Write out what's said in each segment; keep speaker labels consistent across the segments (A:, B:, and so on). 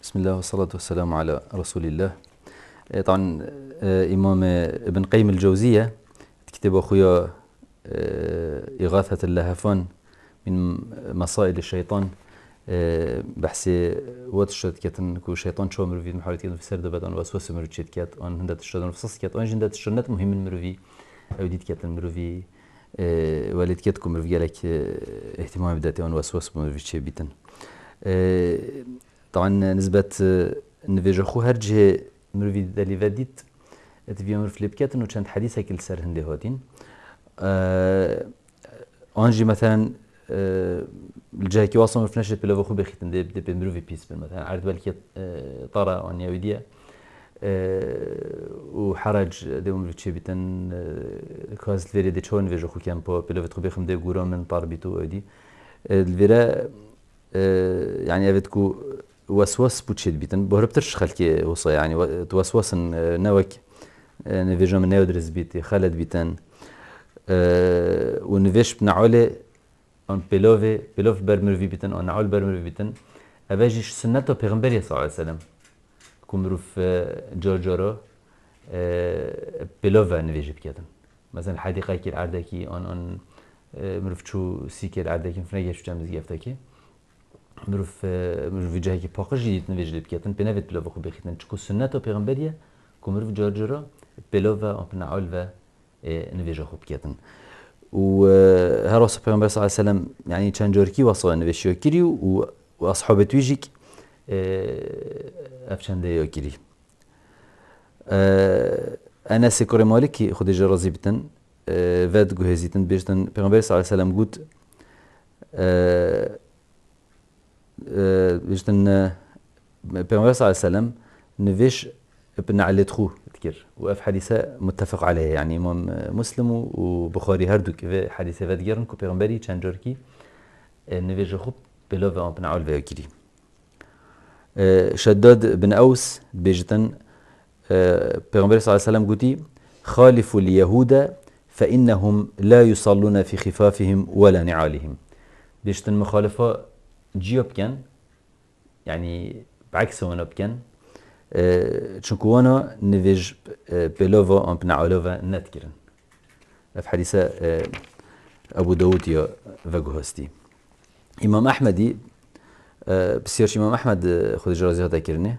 A: بسم الله والصلاة والسلام على رسول الله. طبعا إمام ابن قيم الجوزية كتب أخويا إغاثة اللهفان من مصائد الشيطان. بحث واتشت كتن كو شيطان شو مروفي محاولة كتن في سرد بدن وسوسة مروفي كات أن هندت الشيطان فصص كات أن جندت الشيطان مهم مروفي أو ديت كتن مروفي والد كتكم مروفي لك اهتمام بدأت أن وسوسة مروفي بيتن. طبعا نسبة نفيج خو هرجه مروفي دالي فديت تبي مروف لبكات إنه كانت حديثة كل سر هندي هاتين. أنجي مثلا الجهة كي واصل مروف نشرت بلا خو بخيتن دي بمروفي بيس مثلا عرض بالكي طارة أن يوديا وحرج دي مروف شيء بيتن كاز الفيري دي شون نفيج خو كان بلا خو بخم دي جورا من طار بيتو أدي الفيرا يعني أبدكو وسواس بوتشيد بيتن بهربترش خلكي وصا يعني توسوس نوك نفيجا من نودرز بيتي خالد بيتن ونفيش بنعولي ان بلوف برمروفي بيتن ان عول برمروفي بيتن اباجيش سنته پیغمبر صلى الله عليه وسلم كمروف جورجورو بلوفا نفيج بكتن مثلا الحديقه كي العردكي ان مروف شو سيكي العردكي فنيجي شو جامز يفتكي مروف جاهي كي باقش جديد نفيج بكتن بنفيت بلوفا خو بخيتن تشكو سنته پیغمبريه كمروف جورجورو بلوفا ان بنعولفا نفيج خو بكتن وهروس پیغمبر صلى الله عليه وسلم يعني كان جوركي وصل نفيشيو كيري واصحاب تويجيك افشان ديو كيري انا سيكوري مالكي خديجه رازي بتن فاد جوهزيتن بيجتن پیغمبر صلى الله عليه وسلم قلت بيجتن پیغمبر صلى الله عليه وسلم نفيش ابن علي تخو تذكر وف حديثة متفق عليه يعني إمام مسلم وبخاري هردو كيف حديثة فادجرن كو پیغمبري چند جوركي نفيج خوب بلوفا ابن عول فيكري شداد بن أوس بيجتن پیغمبر صلى الله عليه وسلم قلتي خالفوا اليهود فإنهم لا يصلون في خفافهم ولا نعالهم بيجتن مخالفة جيوب كان يعني بعكس وانا بكن چونكو وانا نفيج بلوفا ام بنعولوفا نتكرن في حديثة أبو داود يا فقهستي إمام أحمدي بسيرش إمام أحمد خود جرازي هذا كرنه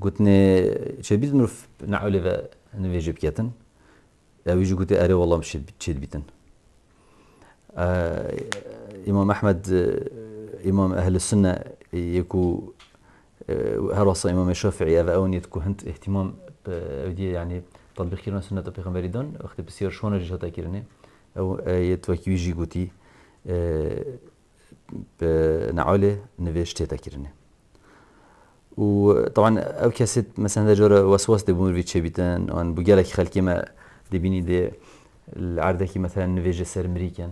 A: قلتني شبيت نروف نعولوفا نفيج بكيتن ويجي قلت أري والله مش تشيد بيتن إمام أحمد إمام أهل السنة يكو هروصا إمام الشافعي أو أون يتكو هنت اهتمام بدي يعني تطبيق كيرنا سنة پیغمبر دون وقت بسيار شون رجع تاكيرني أو يتوكي يجي قوتي بنعالة نفيش تاكيرني وطبعا أو كاسيت مثلا جرى وسواس دي بمر فيتشي بيتان أن بقالك خلكي ما دي بيني دي العردكي مثلا نفيج سر أمريكان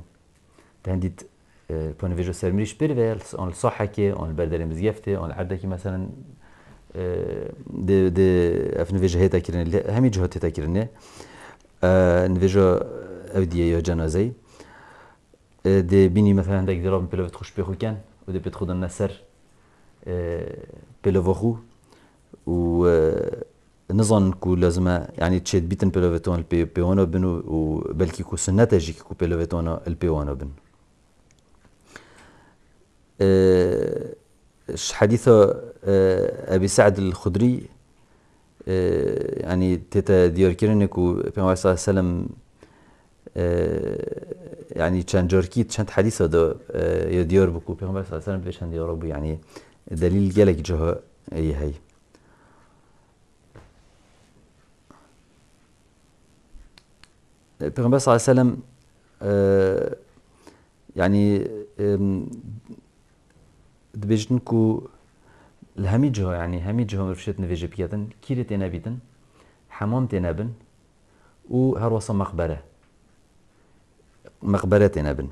A: تهنديت بونفيجو سرمريش بيرفيلس أن الصحة كي أن البردرين بزيفتة أن العردكي مثلا دي أفنفيجو هيتا كيرن همي جهات هيتا كيرن نفيجو أودية يا جنازي دي بيني مثلا عندك ضرب بلوفت تخش بيخو كان ودي بتخود النسر بلوفخو و نظن كو لازم يعني تشد بيتن بلوفتون البيوانو بنو وبلكي كو سنة جيكي كو بلوفتون البيوانو بن حديث أبي سعد الخدري يعني تيتا ديار كيرنك وبيغمبر صلى الله عليه وسلم يعني كان جوركي كانت حديثة ده يديار بكو بيغمبر صلى الله عليه وسلم بيش عندي يا رب يعني دليل جالك جهة هي بيغمبر صلى الله عليه وسلم يعني دبيجنكو الهمي جهة يعني همي جهة مرفشت نفيج بياتن كيري تينا بيتن حمام تينا بن وهروصا مقبرة تينا بن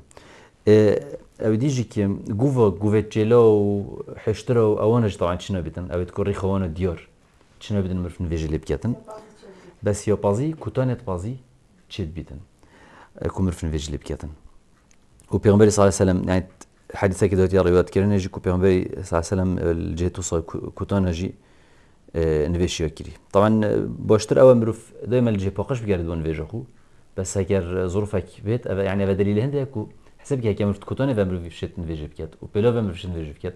A: او ديجي كي قوفة تشيلو وحشترو اوانج طبعا تشنا بيتن او تكوري خوانو ديار تشنا بيتن مرف نفيج اللي بياتن بس يو بازي كوتانت بازي تشيد بيتن كو مرف نفيج اللي بياتن وبيغمبري صلى الله عليه وسلم يعني حديثة كده يا روايات كرنا جي كو بيغمبري صلى الله عليه وسلم الجهة وصل كوتانا جي نفيشي وكري طبعا باشتر أول مروف دايما الجهة باقش بيقرد ونفيجا خو بس هكر ظروفك بيت يعني هذا دليل هندي يكو حسب كي مروف كوتانا فمروف بيشت نفيجا بكات وبلا فمروف بيشت نفيجا بكات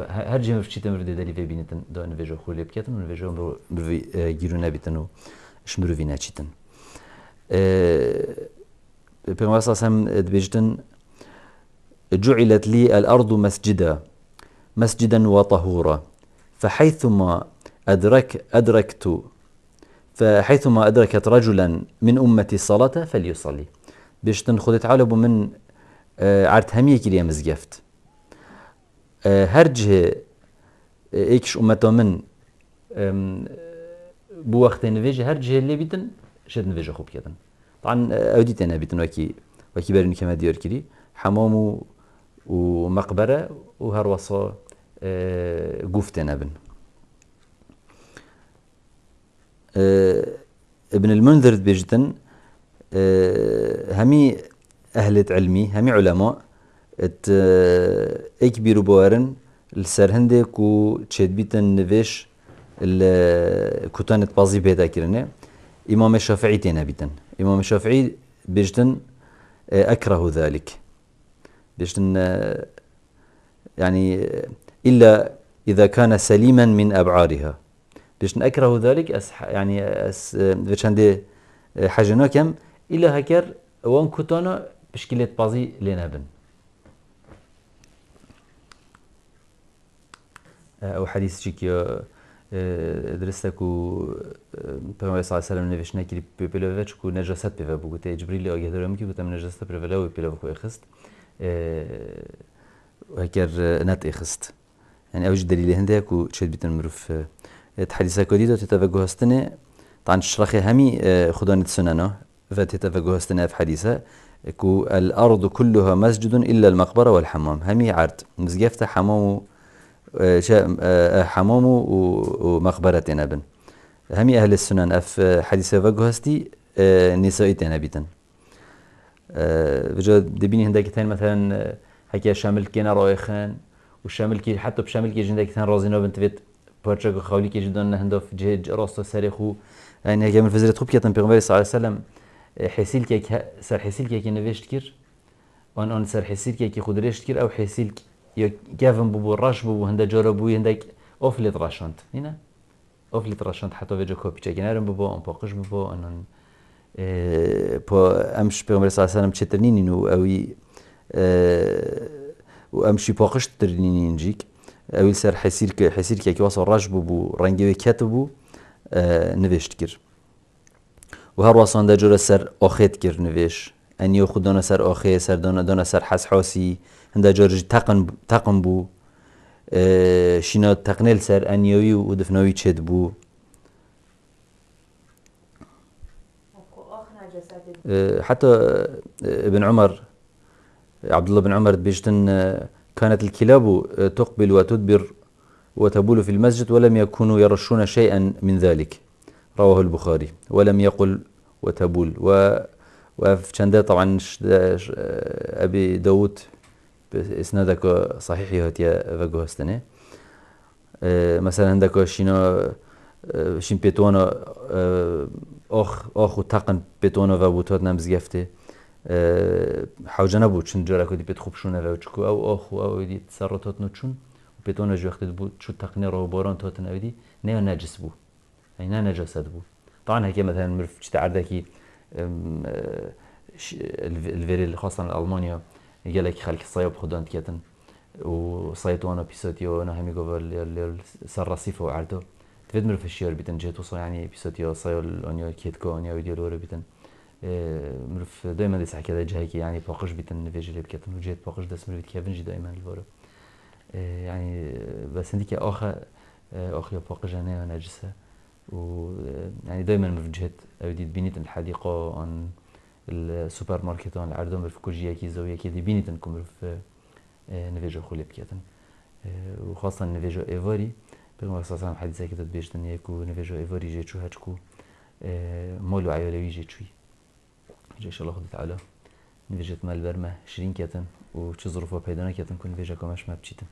A: هر جهة مروف شيء مروف دليل في بينتن دا نفيجا خو اللي بكات ونفيجا مروف جيرونا بيتنو اش مروفي ناتشيتن بيغمبر صلى الله عليه وسلم دبيجتن جعلت لي الأرض مسجدا وطهورا فحيثما أدركت رجلا من أمتي الصلاة فليصلي بيجتن خذت علبو من عرت همية كليا مزجفت هرجه ايكش أمته من بو وقت نفيجه هرجه اللي بيتن شد نفيجه خوب كدن طبعا أوديتنا بيتن وكي بارين كما ديور كري حمام ومقبرة وهروصا قفتنا بن ابن المنذر بيجتن همي أهلة علمي همي علماء اكبروا بوارن السرهندك و تشد بيتن نفيش كتانت بازي بيدا كرنه إمام الشافعي تينا بيتن إمام الشافعي بيجتن أكره ذلك بيجتن يعني إلا إذا كان سليما من أبعارها بيجتن أكره ذلك يعني بيجتن عندي حاجة ناكم إلا هكر وان كتانا بشكلة بازي لنابن أو حديث شيكيا درستكو پیامبر صلی الله علیه و سلم نوشته نکری پیلوچ کو نجاست پیو بگو ته جبریل آگه دارم کی گفتم نجاست پیلو پیلو کو اخست وهكر نت اخست يعني اوج دليل هنده كو تشد بيتن مروف تحديثا كوديدو تتفقه هستنه طبعا شرخي همي خدان السننه فتتفقه هستنه في حديثه كو الارض كلها مسجد الا المقبره والحمام همي عرض مزجفته حمام ومقبرة نبن همي أهل السنن أف حديث فقهستي نسائي تنبيتن بجا دبيني هندك تين مثلا هكي شامل كينا رايخان وشامل كي حتى بشامل كي جندك تين رازينا بنت فيت بارشة خولي كي جدان هندف جهج راسته سريخو يعني هكي من فزرت خوب كيتن بيغمبر صلى الله عليه وسلم حسيل كيك سر حسيل كيك نوشت كير وان سر حسيل كيك خدريشت كير أو حسيل يا جافن بو راش بو هندا جورا بو هندك اوفليت راشانت هنا اوفليت راشانت حتى فيجو كوبي تشينارم بو ام باقش بو انن بو امش بيغمبر صلى الله عليه وسلم تشترنين انه اوي وامشي باقش ترنين نجيك اوي سر حسير كي وصل راش بو رنگي كاتبو نوشت كير وهر وصل دا جورا سر اخيت كير نوش ان ياخذ دانا سر اخي سر دانا سر حسحاسي هندا جورج تقن بو شينا تقنيل سر انيوي ودفنوي تشد بو حتى ابن عمر عبد الله بن عمر بيجتن كانت الكلاب تقبل وتدبر وتبول في المسجد ولم يكونوا يرشون شيئا من ذلك رواه البخاري ولم يقل وتبول وفي شنده طبعا أبي داود اسنادك صحيح هاتيا فقه هستنه مثلا عندك شين بيتوانا اخ وتقن بيتوانا و بوتات نمز گفته حوجه نبود چون جارا کدی بيت خوب شونه و چکو او اخ او دي تصرفات نوچون بيتوانا جو وقت بود شو تقني رو باران تاتن اودي نه نجس بو يعني نه نجاسات بو طبعا هيك مثلا مرف چتا عردكي الفيريل خاصه المانيا يقالك خلق صياب خدان كيتن وصيتوانا بيساتيو انا همي قبل سر رصيفه وعرضه تفيد مرف الشير بيتن جهتو صا يعني بيساتيو صايل انيا كيتكو انيا وديالور بيتن مرف دائما ديس حكي جهيك يعني باقش بيتن نفيجلي بكيتن وجهت باقش داس مرف كيفنجي دائما الفورو يعني بس عندك اخي باقش انا نجسه و يعني دائما مرف جهت اودي بينيت الحديقه عن السوبر ماركت عن العردم مرف كوجيه كي زاويه كي دي بينيتن كم مرف نفيجو خولي بكيتن وخاصة نفيجو إيفوري بيقوم أساسا حديثة كده بيجتن يكو نفيجو إيفوري جيتشو هاتشكو مولو عيالوي جيتشوي إن شاء الله خد تعالى نوێژێت مەلبەرمە شرین کێتن و چ ظروفە پەیدا نەکێتن کون نوێژەکە مەش مە بچیتن